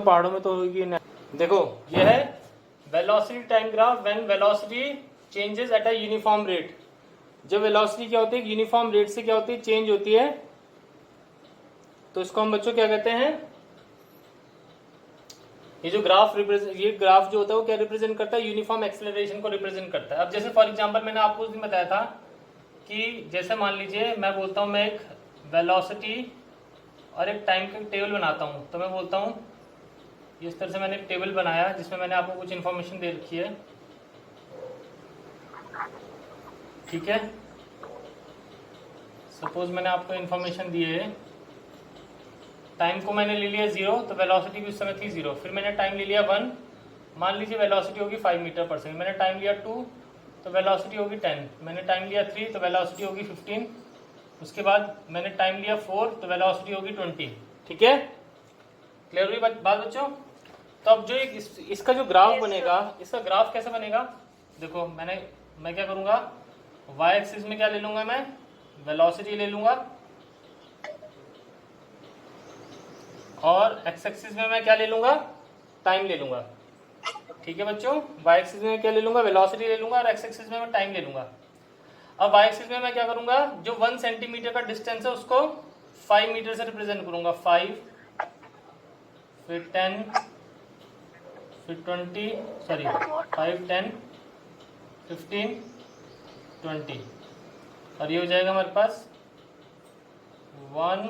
पहाड़ों में तो होगी ना। देखो ये है velocity time graph when velocity changes at a uniform rate. जब वेलोसिटी क्या होती है, यूनिफॉर्म रेट से क्या होती है, चेंज होती है, तो इसको हम बच्चों क्या कहते हैं, ये जो ग्राफ ये ग्राफ जो होता है वो क्या रिप्रेजेंट करता है, यूनिफॉर्म एक्सेलरेशन को रिप्रेजेंट करता है। अब जैसे फॉर एग्जांपल मैंने आपको उस दिन बताया था कि जैसे मान लीजिए मैं बोलता हूँ मैं एक वेलोसिटी और एक टाइम का टेबल बनाता हूँ, तो मैं बोलता हूँ इस तरह से मैंने एक टेबल बनाया जिसमें मैंने आपको कुछ इन्फॉर्मेशन दे रखी है, ठीक है। सपोज मैंने आपको इन्फॉर्मेशन दी है, टाइम को मैंने ले लिया 0, तो वेलोसिटी भी उस समय थी 0। फिर मैंने टाइम ले लिया 1, मान लीजिए वेलोसिटी होगी 5 मीटर पर सेकंड। मैंने टाइम लिया 2, तो वेलोसिटी होगी 10। मैंने टाइम लिया 3, तो वेलोसिटी होगी 15। उसके बाद मैंने टाइम लिया 4, तो वेलोसिटी होगी 20। ठीक है, क्लियर हुई बात बच्चों। तो अब जो इसका जो ग्राफ बनेगा, इसका ग्राफ कैसे बनेगा, देखो मैं क्या करूंगा, y एक्सिस में क्या ले लूंगा, मैं वेलोसिटी ले लूंगा, और x एक्सिस में मैं क्या ले लूंगा, टाइम ले लूंगा। ठीक है बच्चों, y एक्सिस में क्या ले लूंगा, वेलोसिटी ले लूंगा, और x एक्सिस में मैं टाइम ले लूंगा। अब y एक्सिस में मैं क्या करूंगा, जो 1 सेंटीमीटर का डिस्टेंस है उसको 5 मीटर से रिप्रेजेंट करूंगा। 5, फिर 10, फिर 20, सॉरी 5, 10, 15, 20, और ये हो जाएगा हमारे पास 1,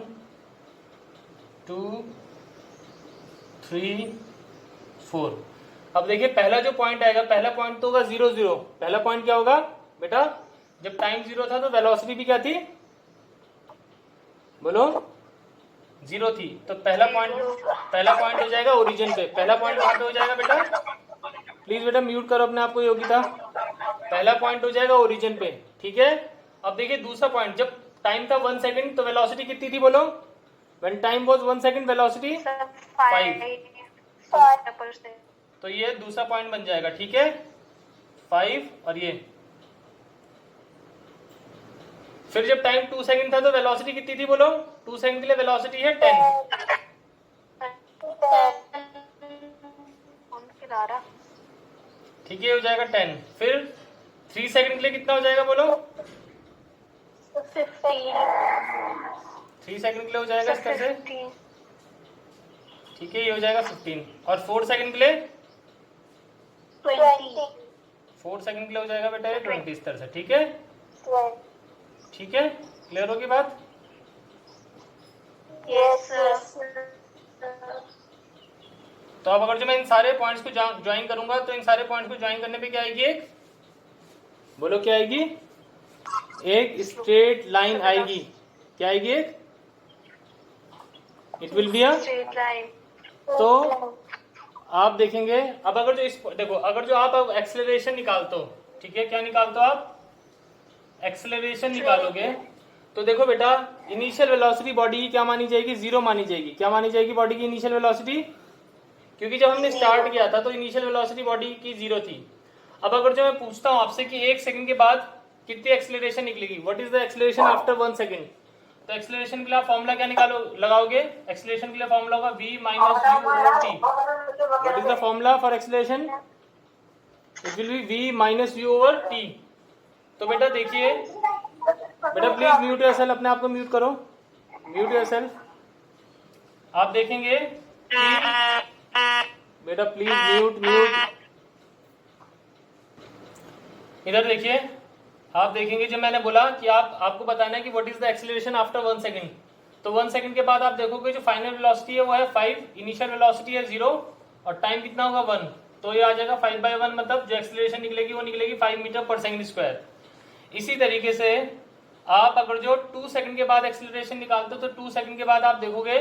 2, 3, 4। अब देखिए पहला जो पॉइंट आएगा, पहला पॉइंट तो होगा 0, 0। पहला पॉइंट क्या होगा बेटा, जब टाइम 0 था तो वेलोसिटी भी क्या थी, बोलो 0 थी। तो पहला पॉइंट हो जाएगा ओरिजिन पे। पहला पॉइंट कहाँ पे हो जाएगा बेटा, प्लीज बेटा म्यूट करो अपने आप को योगिता। पहला पॉइंट हो जाएगा ओरिजिन पे, ठीक है। अब देखिए दूसरा पॉइंट, जब टाइम था 1 सेकंड तो वेलोसिटी कितनी थी, बोलो। When time was 1 second velocity 5। तो ये दूसरा पॉइंट बन जाएगा, ठीक है, 5। और ये फिर जब टाइम 2 सेकंड था तो वेलोसिटी कितनी थी, बोलो। 2 सेकंड के लिए वेलोसिटी है 10। ठीक है, हो जाएगा 10। फिर 3 सेकंड के लिए कितना हो जाएगा, बोलो। 3 सेकंड के लिए हो जाएगा इस तरह से, ठीक है, ये हो जाएगा 15। और 4 सेकंड के लिए 20। 4 सेकंड के लिए हो जाएगा बेटा ये 20 इस तरह से, ठीक है। ठीक है, क्लियर होगी बात। यस। तो अब अगर जो मैं इन सारे पॉइंट्स को ज्वाइन करूंगा तो इन सारे पॉइंट्स को ज्वाइन करने पे क्या आएगी, एक, बोलो क्या आएगी, एक स्ट्रेट लाइन आएगी। क्या आएगी, एक, it will be a straight line. तो आप देखेंगे अब अगर जो देखो, अगर जो आप एक्सेलरेशन निकालते हो, ठीक है, क्या निकालते हो आप, एक्सेलरेशन निकालोगे, तो देखो बेटा इनिशियल वेलोसिटी बॉडी की क्या मानी जाएगी, 0 मानी जाएगी। क्या मानी जाएगी बॉडी की इनिशियल वेलोसिटी, क्योंकि जब हमने स्टार्ट किया था तो इनिशियल वेलोसिटी बॉडी की 0 थी। अब अगर जो मैं पूछता हूं आपसे कि 1 सेकंड के बाद कितनी एक्सेलरेशन निकलेगी, what is the acceleration after 1 second, तो एक्सेलरेशन के लिए फॉर्मूला क्या लगाओगे, एक्सेलरेशन के लिए फॉर्मूला होगा v minus u over t। What is the formula for acceleration, it will B v minus u over t। तो बेटा देखिए, बेटा प्लीज म्यूट योरसेल्फ, अपने आप को म्यूट करो, म्यूट योरसेल्फ। आप देखेंगे बेटा प्लीज म्यूट। इधर देखिए, आप देखेंगे जो मैंने बोला कि आपको बताना है कि what is the acceleration after 1 second. तो 1 सेकंड के बाद आप देखोगे जो फाइनल वेलोसिटी है वो है 5, इनिशियल वेलोसिटी है 0, और टाइम कितना होगा 1। तो ये आ जाएगा 5/1, मतलब जो एक्सेलरेशन निकलेगी वो निकलेगी 5 मीटर पर सेकंड स्क्वायर। इसी तरीके से आप अगर जो 2 सेकंड के बाद एक्सेलरेशन निकालते हो तो 2 सेकंड के बाद आप देखोगे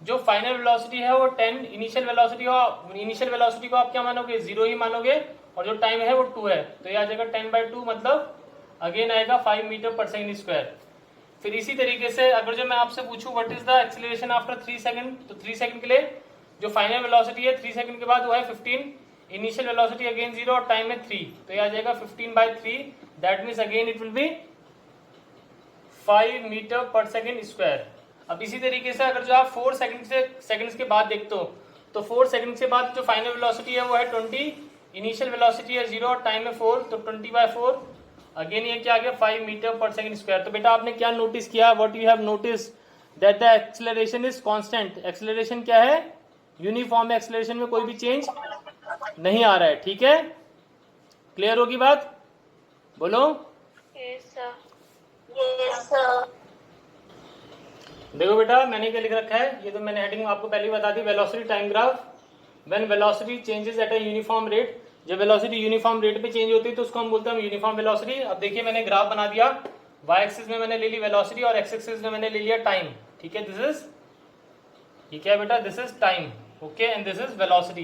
जो फाइनल वेलोसिटी है वो 10, इनिशियल वेलोसिटी को आप क्या मानोगे, 0 ही मानोगे, और जो टाइम है वो 2 है, तो ये आ जाएगा 10/2, मतलब अगेन आएगा 5 मीटर पर सेकंड स्क्वायर। फिर इसी तरीके से अगर जो मैं आपसे पूछूं what is the acceleration after 3 second, तो 3 सेकंड के लिए जो फाइनल वेलोसिटी है 3 सेकंड के बाद वो है 15, इनिशियल वेलोसिटी अगेन 0 और टाइम है 3, तो ये आ जाएगा 15/3, that means again it will be 5 metre per second square. अब इसी तरीके से अगर जो आप 4 सेकंड्स के बाद देखते हो तो 4 सेकंड के बाद जो फाइनल वेलोसिटी है वो है 20, इनिशियल वेलोसिटी है 0 और टाइम है 4, तो 20/4 अगेन ये क्या आ गया 5 मीटर पर सेकंड स्क्वायर। तो बेटा आपने क्या नोटिस किया, what you have notice that the acceleration is constant. Acceleration क्या है, यूनिफॉर्म है, एक्सेलरेशन में कोई भी चेंज नहीं आ रहा है। ठीक है, क्लियर होगी बात, बोलो। Yes sir. देखो बेटा मैंने क्या लिख रखा है, ये तो मैंने हेडिंग आपको पहले ही बता दी, velocity time graph when velocity changes at a uniform rate. जब वेलोसिटी यूनिफॉर्म रेट पे चेंज होती है तो उसको हम बोलते हैं यूनिफॉर्म वेलोसिटी। अब देखिए मैंने ग्राफ बना दिया, वाई एक्सिस में मैंने ले ली वेलोसिटी और एक्स एक्सिस में मैंने ले लिया टाइम। ठीक है, दिस इज, ये क्या है बेटा, this is time, okay, and this is velocity.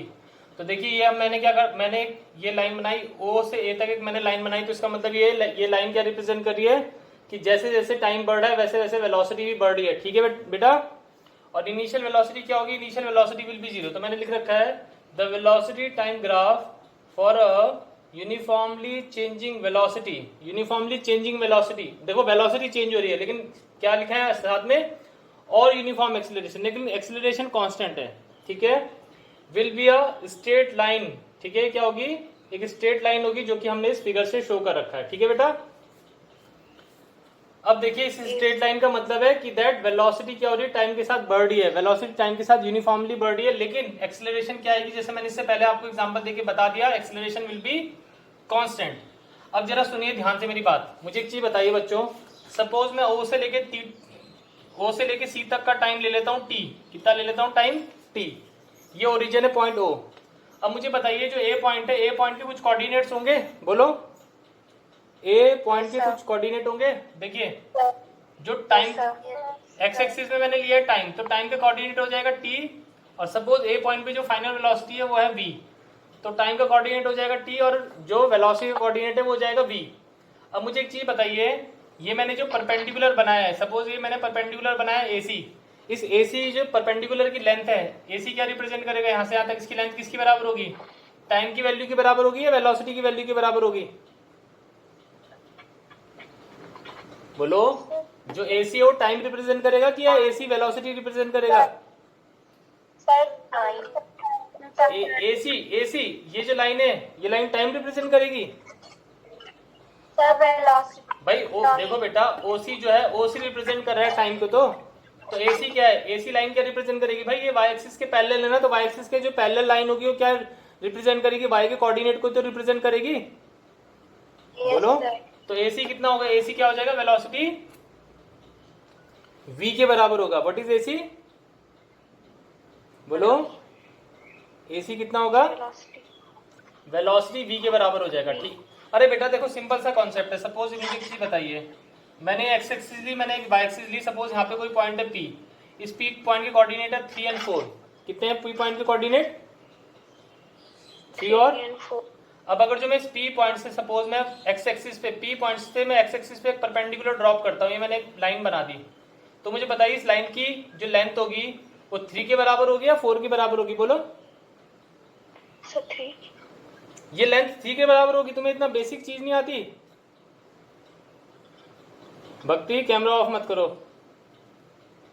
तो देखिए ये अब मैंने क्या कर, मैंने ये लाइन बनाई ओ से ए तक एक मैंने लाइन बनाई, तो इसका मतलब ये लाइन क्या रिप्रेजेंट कर रही है कि जैसे जैसे टाइम बढ़ रहा है वैसे वैसे वेलोसिटी भी बढ़ रही है। ठीक है बेटा, और इनिशियल वेलोसिटी क्या होगी, इनिशियल वेलोसिटी विल बी 0। तो मैंने लिख रखा है the velocity time graph for a uniformly changing velocity. Uniformly changing velocity, देखो वेलोसिटी चेंज हो रही है लेकिन क्या लिखा है साथ में, और यूनिफॉर्म एक्सेलरेशन, लेकिन एक्सेलरेशन कांस्टेंट है। ठीक है, will be a straight line. ठीक है, क्या होगी, एक स्ट्रेट लाइन होगी जो कि हमने इस फिगर से शो कर रखा है। ठीक है बेटा, अब देखिए इस स्ट्रेट लाइन का मतलब है कि दैट वेलोसिटी क्या हो रही है, टाइम के साथ बढ़ रही है, वेलोसिटी टाइम के साथ यूनिफॉर्मली बढ़ रही है, लेकिन एक्सेलरेशन क्या आएगी, जैसे मैंने इससे पहले आपको एग्जांपल देके बता दिया, एक्सेलरेशन विल बी कांस्टेंट। अब जरा सुनिए ध्यान से मेरी बात, मुझे एक चीज बताइए बच्चों, सपोज मैं ओ से लेके सी तक का टाइम ले लेता हूँ टी, कितना ले लेता हूँ टाइम टी, ये ओरिजिन है पॉइंट ओ। अब मुझे बताइए जो ए पॉइंट है, ए पॉइंट के कुछ कोऑर्डिनेट्स होंगे, बोलो, ए पॉइंट के कुछ कोऑर्डिनेट होंगे। देखिए जो टाइम एक्स एक्सिस में मैंने लिया है टाइम, तो टाइम का कोऑर्डिनेट हो जाएगा टी, और सपोज ए पॉइंट पे जो फाइनल वेलोसिटी है वो है वी, तो टाइम का कोऑर्डिनेट हो जाएगा टी, और जो वेलोसिटी का कोऑर्डिनेट है वो हो जाएगा वी। अब मुझे एक चीज बताइए, ये मैंने जो परपेंडिकुलर बनाया है, सपोज ये मैंने परपेंडिकुलर बनाया एसी, इस एसी जो परपेंडिकुलर की लेंथ है, एसी क्या रिप्रेजेंट करेगा, यहाँ से यहाँ तक इसकी लेंथ किसकी बराबर होगी, टाइम की वैल्यू के बराबर होगी या वेलोसिटी की वैल्यू के बराबर होगी, बोलो। जो एसी है वो टाइम रिप्रेजेंट करेगा कि या एसी वेलोसिटी रिप्रेजेंट करेगा, एसी एसी ये जो लाइन है ये लाइन टाइम रिप्रेजेंट करेगी भाई। देखो बेटा ओसी जो है ओसी रिप्रेजेंट कर रहा है टाइम को, तो एसी क्या है, एसी लाइन क्या रिप्रेजेंट करेगी भाई, ये वाई एक्सिस के पैरेलल है ना, तो वाई एक्सिस के जो पैरेलल लाइन होगी वो क्या रिप्रेजेंट करेगी, वाई के कोऑर्डिनेट को तो रिप्रेजेंट करेगी, बोलो। तो एसी कितना होगा, एसी क्या हो जाएगा, वेलोसिटी वी के बराबर होगा। व्हाट इज एसी, बोलो, एसी कितना होगा, वेलोसिटी वी के बराबर हो जाएगा। ठीक, अरे बेटा देखो सिंपल सा कॉन्सेप्ट है, सपोज मुझे किसी बताइए, मैंने एक्स एक्सिस ली, मैंने एक वाई एक्सिस ली, सपोज यहाँ पे कोई पॉइंट है पी, इस पी पॉइंट के कोऑर्डिनेट है 3 और 4, कितने हैं पी पॉइंट के कोऑर्डिनेट, 3 और 4। अब अगर जो मैं इस पी पॉइंट से सपोज मैं एक्स एक्सिस पे पी पॉइंट से मैं एक्स एक्सिस पे एक परपेंडिकुलर ड्रॉप करता हूँ, ये मैंने एक लाइन बना दी, तो मुझे बताइए इस लाइन की जो लेंथ होगी वो 3 के बराबर होगी या 4 के बराबर होगी, बोलो। 3। ये लेंथ 3 के बराबर होगी, तुम्हें इतना बेसिक चीज नहीं आती, भक्ति कैमरा ऑफ मत करो।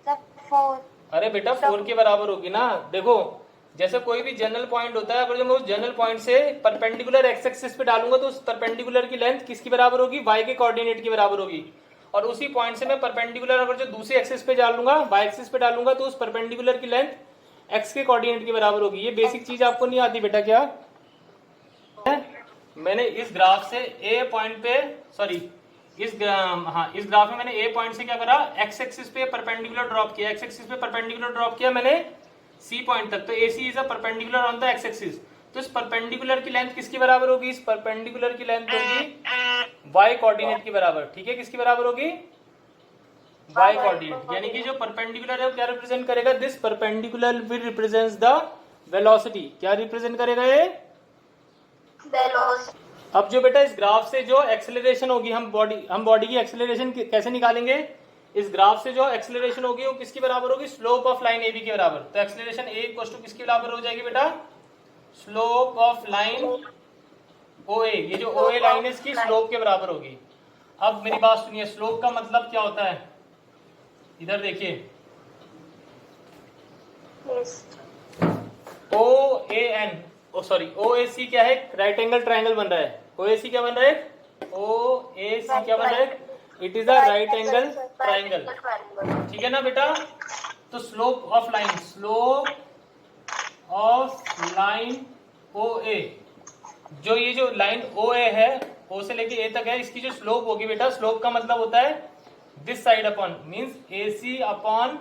4। अरे बेटा 4 के बराबर होगी ना, देखो जैसे कोई भी जनरल पॉइंट होता है, अगर जब मैं उस जनरल पॉइंट से परपेंडिकुलर एक्स एक्सिस पे डालूंगा तो उस परपेंडिकुलर की लेंथ किसकी बराबर होगी, वाई के कोऑर्डिनेट की बराबर होगी, और उसी पॉइंट से मैं परपेंडिकुलर अगर जो दूसरी एक्सिस पे डालूंगा वाई एक्सिस पे डालूंगा तो उस परपेंडिकुलर की लेंथ एक्स के कोऑर्डिनेट की बराबर होगी। ये बेसिक चीज आपको नहीं आती बेटा क्या, मैंने इस ग्राफ से ए पॉइंट पे सॉरी इस ग्राफ में मैंने ए पॉइंट से क्या करा, एक्स एक्सिस पे परपेंडिकुलर ड्रॉप किया, एक्स एक्सिस पे परपेंडिकुलर ड्रॉप किया मैंने सी पॉइंट तक, तो AC is a perpendicular on the x axis, तो इस परपेंडिकुलर की लेंथ किसकी बराबर होगी, इस परपेंडिकुलर की लेंथ होगी वाई कोऑर्डिनेट की बराबर। ठीक है, किसकी बराबर होगी, वाई कोऑर्डिनेट, यानी कि जो परपेंडिकुलर है वो क्या रिप्रेजेंट करेगा, this perpendicular will represents the velocity, क्या रिप्रेजेंट करेगा ये, वेलोसिटी। अब जो बेटा इस ग्राफ से जो एक्सेलरेशन होगी, हम बॉडी की एक्सेलरेशन कैसे निकालेंगे, इस ग्राफ से जो एक्सेलरेशन होगी वो किसकी बराबर होगी, slope of line A B के बराबर, तो एक्सेलरेशन ए इक्वल टू किसके बराबर हो जाएगी बेटा, स्लोप ऑफ लाइन ओ ए, ये जो ओ ए लाइन है इसकी स्लोप के बराबर होगी। अब मेरी बात सुनिए, स्लोप का मतलब क्या होता है, इधर देखिए OAN सॉरी OAC क्या है, राइट एंगल ट्राइंगल बन रहा है। OAC क्या बन रहा है, OAC क्या बन रहा है, it is a right angle triangle, ठीक है ना बेटा। तो स्लोप ऑफ लाइन OA, जो ये जो लाइन OA है, O से लेके A तक है, इसकी जो स्लोप होगी बेटा, स्लोप का मतलब होता है this side upon, means AC upon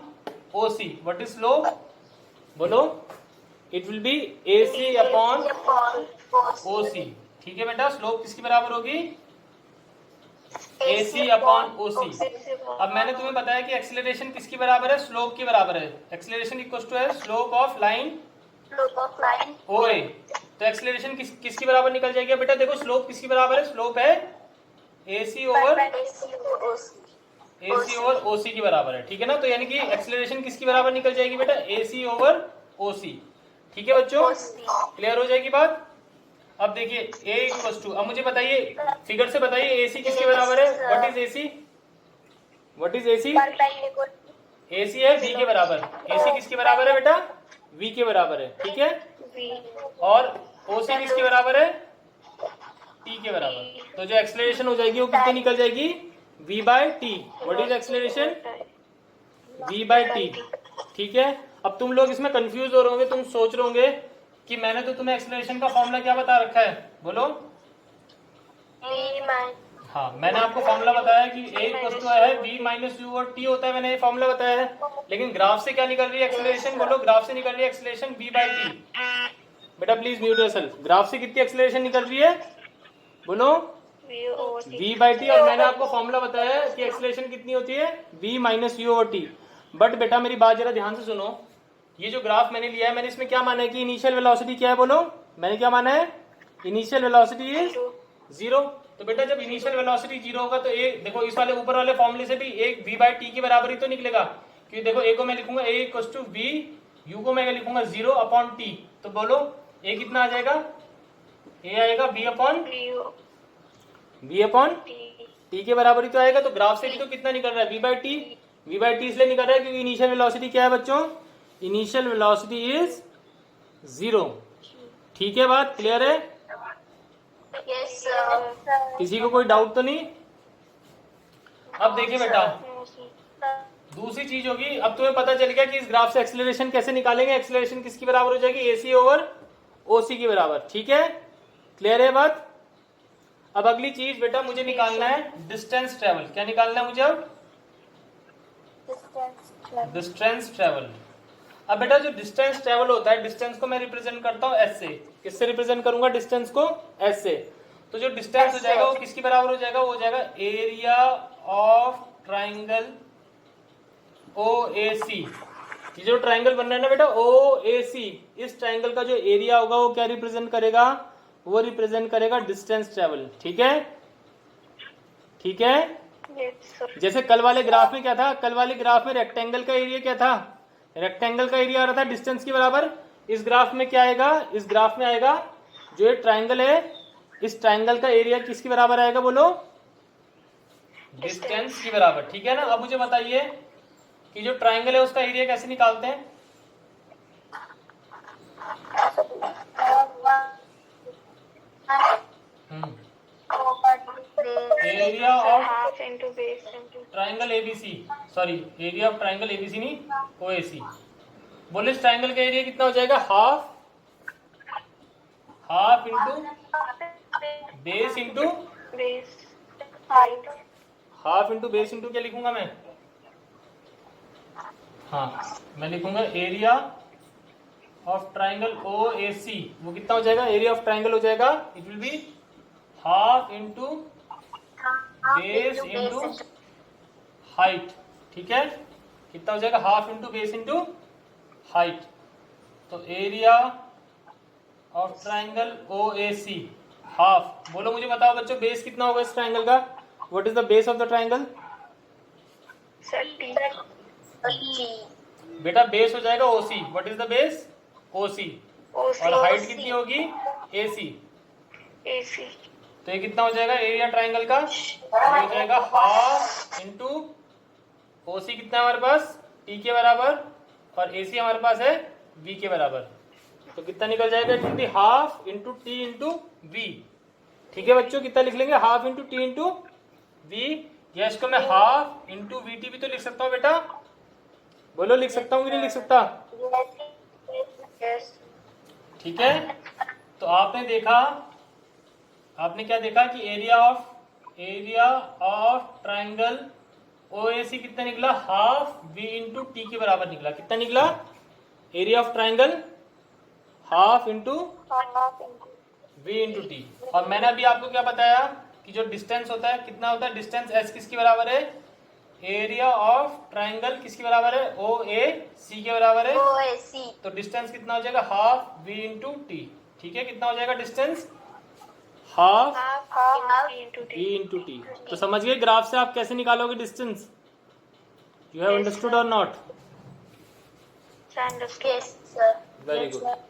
OC। What is slope, बोलो, it will be AC upon OC, ठीक है बेटा। स्लोप किसकी बराबर होगी, AC अपॉन OC। अब मैंने तुम्हें बताया कि एक्सीलरेशन किसकी बराबर है, स्लोप की बराबर है। एक्सीलरेशन इक्वल टू है स्लोप ऑफ लाइन OA। तो एक्सीलरेशन किसकी बराबर निकल जाएगी बेटा, देखो स्लोप किसकी बराबर है, स्लोप है AC ओवर OC की बराबर है, ठीक है ना। तो यानी कि एक्सीलरेशन किसकी बराबर निकल जाएगी बेटा, AC ओवर OC, ठीक है बच्चों, क्लियर हो जाएगी बात। अब देखिए A इक्वल टू, अब मुझे बताइए फिगर से बताइए AC किसके बराबर है, what is AC, what is AC, AC है V के बराबर। AC किसके बराबर है बेटा, V के बराबर है, ठीक है। और OC किसके बराबर है, T के बराबर। तो जो एक्सीलरेशन हो जाएगी वो कितनी निकल जाएगी, V by T। What is acceleration, V by T, ठीक है। अब तुम लोग इसमें कंफ्यूज हो रहे होंगे, तुम सोच रहे होंगे कि मैंने तो तुम्हें एक्सीलरेशन का फॉर्मूला क्या बता रखा है, बोलो। हाँ, मैंने आपको फॉर्मूला बताया कि A इक्वल टू है V माइनस U और T होता है, मैंने ये फॉर्मूला बताया है। लेकिन ग्राफ से क्या निकल रही है एक्सीलरेशन, बोलो, ग्राफ से निकल रही है एक्सीलरेशन V बाय T। बेटा प्लीज म्यूट योरसेल्फ। ग्राफ से कितनी एक्सीलरेशन निकल रही है, बोलो, V बाय T। और मैंने आपको फॉर्मूला बताया कि एक्सीलरेशन कितनी होती है, V माइनस U और T। बट बेटा मेरी बात जरा ध्यान से सुनो, ये जो ग्राफ मैंने लिया है, मैंने इसमें क्या माना है कि इनिशियल वेलोसिटी क्या है, बोलो, मैंने क्या माना है, इनिशियल वेलोसिटी इज 0। तो बेटा जब इनिशियल वेलोसिटी 0 होगा तो ए, देखो इस वाले ऊपर वाले फॉर्मूले से भी एक V बाय T की बराबर ही तो निकलेगा, क्योंकि देखो A को मैं लिखूंगा A equal to V, U को मैं लिखूंगा 0 अपॉन T। तो बोलो A कितना आ जाएगा, A आएगा V अपॉन T के बराबर ही तो आएगा। तो ग्राफ से भी तो कितना निकल रहा है, V बाय T इसलिए निकल रहा है क्योंकि इनिशियल वेलोसिटी क्या है बच्चों, इनिशियल वेलोसिटी इज 0, ठीक है, बात क्लियर है, किसी को कोई डाउट तो नहीं। अब देखिए बेटा दूसरी चीज होगी, अब तुम्हें पता चल गया कि इस ग्राफ से एक्सीलरेशन कैसे निकालेंगे। एक्सीलरेशन किसकी बराबर हो जाएगी, AC ओवर OC की बराबर, ठीक है, क्लियर है बात। अब अगली चीज बेटा मुझे निकालना है डिस्टेंस ट्रेवल। क्या निकालना है मुझे, अब डिस्टेंस ट्रेवल। अब बेटा जो डिस्टेंस ट्रेवल होता है, डिस्टेंस को मैं रिप्रेजेंट करता हूं S से। किससे रिप्रेजेंट करूंगा डिस्टेंस को, S से। तो जो डिस्टेंस हो जाएगा वो किसकी बराबर हो जाएगा, वो हो जाएगा एरिया ऑफ ट्राइंगल OAC। ये जो ट्राइंगल बन रहा है ना बेटा OAC, इस ट्राइंगल का जो एरिया होगा वो क्या रिप्रेजेंट करेगा, वो रिप्रेजेंट करेगा डिस्टेंस ट्रेवल, ठीक है, ठीक है। जैसे कल वाले ग्राफ में क्या था, कल वाले ग्राफ में रेक्टेंगल का एरिया क्या था, रेक्टेंगल का एरिया आ रहा था डिस्टेंस की बराबर। इस ग्राफ में क्या आएगा, इस ग्राफ में आएगा जो ये ट्राइंगल है, इस ट्राइंगल का एरिया किसकी बराबर आएगा, बोलो, डिस्टेंस की बराबर, ठीक है ना। अब मुझे बताइए कि जो ट्राइंगल है उसका एरिया कैसे निकालते हैं, area of triangle ABC, sorry area of triangle ABC नहीं OAC। बोले इस ट्राइंगल का एरिया कितना हो जाएगा, half into base into half into base into क्या लिखूंगा मैं, हाँ मैं लिखूंगा एरिया ऑफ ट्राइंगल OAC। वो कितना हो जाएगा, एरिया ऑफ ट्राइंगल हो जाएगा, it will be half into base into height, ठीक है, कितना हो जाएगा, half into base into height. तो area of triangle OAC half. बोलो मुझे बताओ बच्चों बेस कितना होगा इस ट्राइंगल का, what is the base of the triangle, बेटा बेस हो जाएगा OC। What is the base, OC। और हाइट कितनी होगी, AC। तो ये कितना हो जाएगा एरिया ट्राइंगल का, ये हो जाएगा हाफ इंटू OC कितना है हमारे पास, T के बराबर, और AC हमारे पास है V के बराबर, तो कितना निकल जाएगा, it will be half into T into V. ठीक है बच्चों, कितना लिख लेंगे, half into T into V, या इसको मैं हाफ इंटू वी टी भी तो लिख सकता हूँ बेटा, बोलो लिख सकता हूँ कि नहीं लिख सकता? यस। ठीक है, तो आपने देखा, आपने क्या देखा कि एरिया ऑफ ट्राइंगल ओएसी कितना निकला, हाफ वी इंटू टी के बराबर निकला। कितना निकला, area of triangle half into V into T. और मैंने अभी आपको क्या बताया कि जो डिस्टेंस होता है कितना होता है, डिस्टेंस एस किसके बराबर है, एरिया ऑफ ट्राइंगल किसके बराबर है, ओ ए सी के बराबर है। OAC। तो डिस्टेंस कितना हो जाएगा, हाफ वी इंटू टी। ठीक है, कितना हो जाएगा distance, half V into T. तो समझ गए ग्राफ से आप कैसे निकालोगे डिस्टेंस, यू हैव अंडरस्टूड और नॉट? Yes, sir. Very good.